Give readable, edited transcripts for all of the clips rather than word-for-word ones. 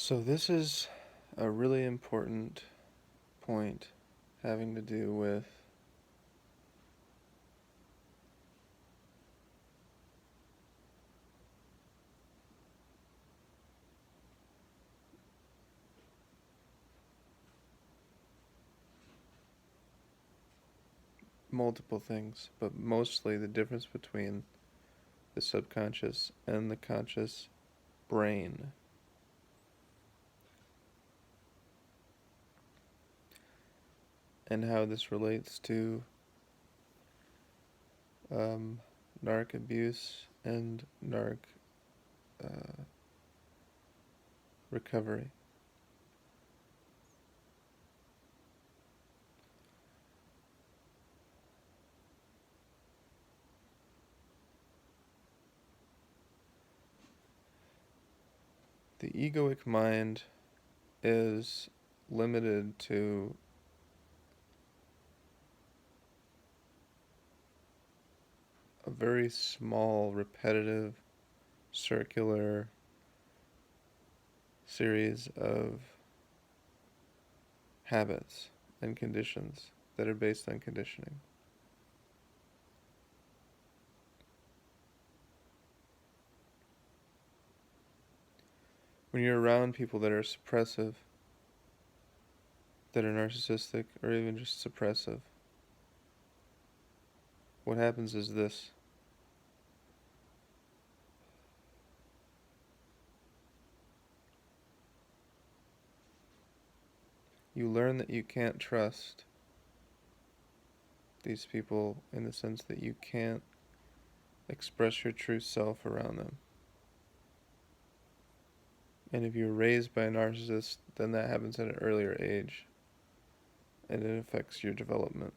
So this is a really important point having to do with multiple things, but mostly the difference between the subconscious and the conscious brain. And how this relates to narc abuse and narc recovery. The egoic mind is limited to a very small, repetitive, circular series of habits and conditions that are based on conditioning. When you're around people that are suppressive, that are narcissistic, or even just suppressive, what happens is this. You learn that you can't trust these people in the sense that you can't express your true self around them. And if you're raised by a narcissist, then that happens at an earlier age, and it affects your development.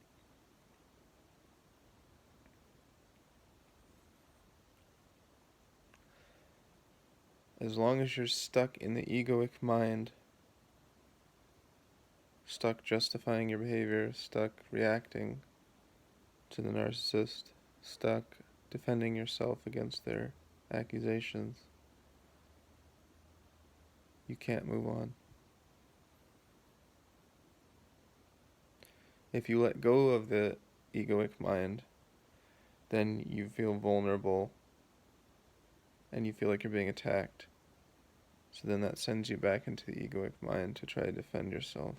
As long as you're stuck in the egoic mind, stuck justifying your behavior, stuck reacting to the narcissist, stuck defending yourself against their accusations, you can't move on. If you let go of the egoic mind, then you feel vulnerable and you feel like you're being attacked. So then that sends you back into the egoic mind to try to defend yourself.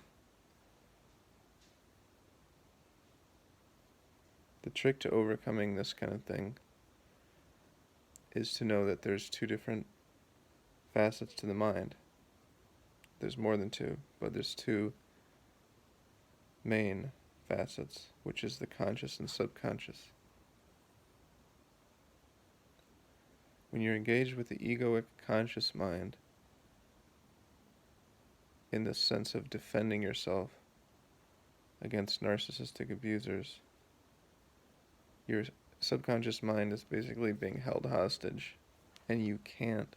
The trick to overcoming this kind of thing is to know that there's two different facets to the mind. There's more than two, but there's two main facets, which is the conscious and subconscious. When you're engaged with the egoic conscious mind, in the sense of defending yourself against narcissistic abusers, your subconscious mind is basically being held hostage, and you can't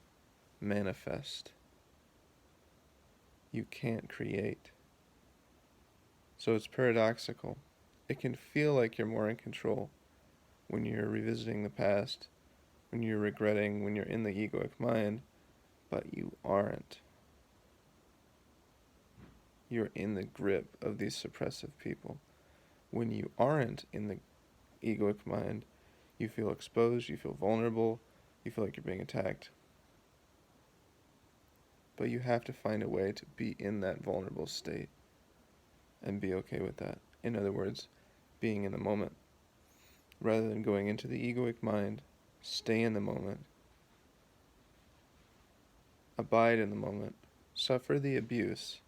manifest. You can't create. So it's paradoxical. It can feel like you're more in control when you're revisiting the past, when you're regretting, when you're in the egoic mind, but you aren't. You're in the grip of these suppressive people. When you aren't in the egoic mind, you feel exposed, you feel vulnerable, you feel like you're being attacked. But you have to find a way to be in that vulnerable state and be okay with that. In other words, being in the moment. Rather than going into the egoic mind, stay in the moment. Abide in the moment. Suffer the abuse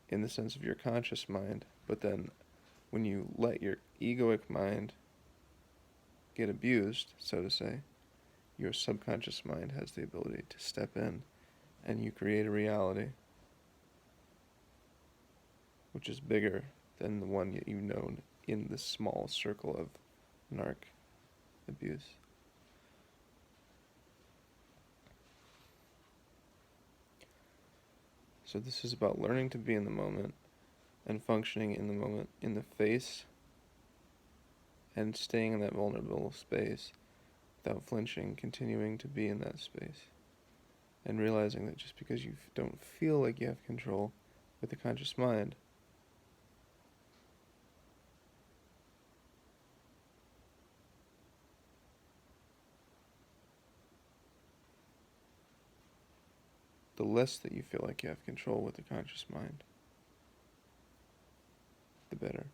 in the sense of your conscious mind, but then when you let your egoic mind get abused, so to say, your subconscious mind has the ability to step in and you create a reality which is bigger than the one you've known in this small circle of narc abuse. So this is about learning to be in the moment and functioning in the moment, in the face, and staying in that vulnerable space without flinching, continuing to be in that space. and realizing that just because you don't feel like you have control with the conscious mind, the less that you feel like you have control with the conscious mind, the better.